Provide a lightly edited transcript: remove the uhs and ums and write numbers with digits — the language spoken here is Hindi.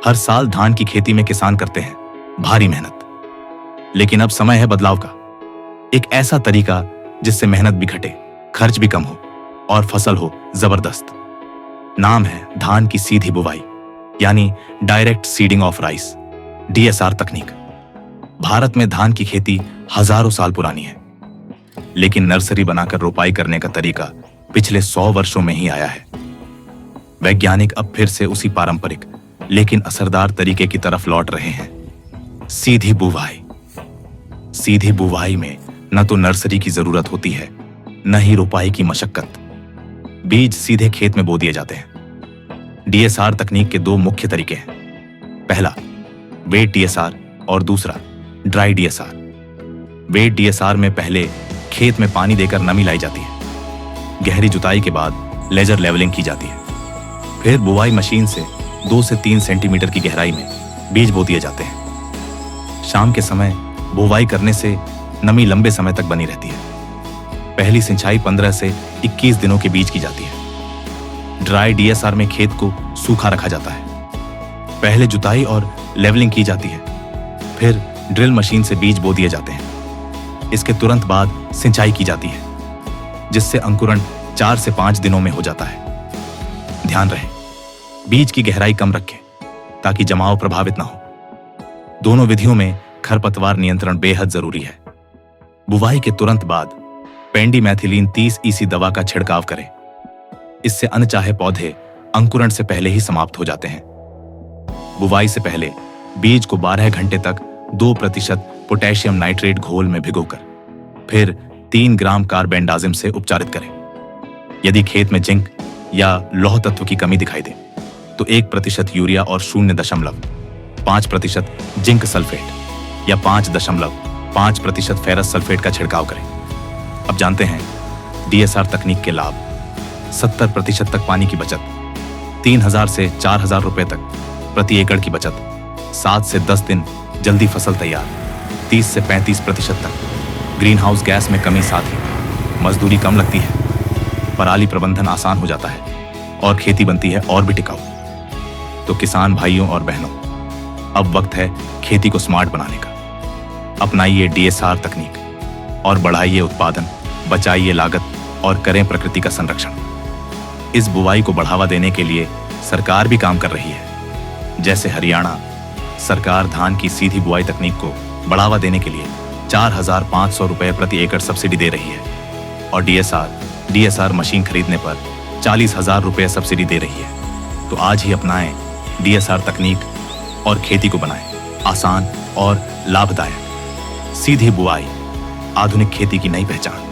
हर साल धान की खेती में किसान करते हैं भारी मेहनत, लेकिन अब समय है बदलाव का। एक ऐसा तरीका जिससे मेहनत भी घटे, खर्च भी कम हो और फसल हो जबरदस्त। नाम है धान की सीधी बुवाई, यानी direct seeding of rice, DSR तकनीक। भारत में धान की खेती हजारों साल पुरानी है, लेकिन नर्सरी बनाकर रोपाई करने का तरीका पिछले 100 वर्षों में ही आया है। वैज्ञानिक अब फिर से उसी पारंपरिक लेकिन असरदार तरीके की तरफ लौट रहे हैं, सीधी बुवाई। सीधी बुवाई में न तो नर्सरी की जरूरत होती है, न ही रोपाई की मशक्कत। बीज सीधे खेत में बो दिए जाते हैं। डीएसआर तकनीक के दो मुख्य तरीके हैं, पहला वेट डीएसआर और दूसरा ड्राई डीएसआर। वेट डीएसआर में पहले खेत में पानी देकर नमी लाई जाती है, गहरी जुताई के बाद लेजर लेवलिंग की जाती है, फिर बुवाई मशीन से 2 से 3 सेंटीमीटर की गहराई में बीज बो दिए जाते हैं। शाम के समय बुवाई करने से नमी लंबे समय तक बनी रहती है। पहली सिंचाई 15 से 21 दिनों के बीच की जाती है। ड्राई डीएसआर में खेत को सूखा रखा जाता है, पहले जुताई और लेवलिंग की जाती है, फिर ड्रिल मशीन से बीज बो दिए जाते हैं। इसके तुरंत बाद सिंचाई की जाती है, जिससे अंकुरण 4 से 5 दिनों में हो जाता है। ध्यान रहे, बीज की गहराई कम रखें ताकि जमाव प्रभावित ना हो। दोनों विधियों में खरपतवार नियंत्रण बेहद जरूरी है। बुवाई के तुरंत बाद पेंडिमेथिलीन 30 EC दवा का छिड़काव करें। इससे अनचाहे पौधे अंकुरण से पहले ही समाप्त हो जाते हैं। बुवाई से पहले बीज को 12 घंटे तक 2% पोटेशियम नाइट्रेट घोल में भिगोकर फिर 3 ग्राम कार्बेंडाजिम से उपचारित करें। यदि खेत में जिंक या लौह तत्व की कमी दिखाई दे तो 1% यूरिया और 0.5% जिंक सल्फेट या 5.5% फेरस सल्फेट का छिड़काव करें। अब जानते हैं डीएसआर तकनीक के लाभ। 70% तक पानी की बचत, 3000 से 4000 रुपए तक प्रति एकड़ की बचत, 7 से 10 दिन जल्दी फसल तैयार, 30 से 35% तक ग्रीन हाउस गैस में कमी, साथ ही मजदूरी कम लगती है, पराली प्रबंधन आसान हो जाता है और खेती बनती है और भी टिकाऊ। तो किसान भाइयों और बहनों, अब वक्त है खेती को स्मार्ट बनाने का। अपनाइए डीएसआर तकनीक और बढ़ाइए उत्पादन, बचाइए लागत और करें प्रकृति का संरक्षण। इस बुवाई को बढ़ावा देने के लिए सरकार भी काम कर रही है। जैसे हरियाणा सरकार धान की सीधी बुआई तकनीक को बढ़ावा देने के लिए 4500 रुपए प्रति एकड़ सब्सिडी दे रही है और डीएसआर मशीन खरीदने पर 40,000 रुपए सब्सिडी दे रही है। तो आज ही अपनाएं डीएसआर तकनीक और खेती को बनाएं आसान और लाभदायक। सीधी बुआई, आधुनिक खेती की नई पहचान।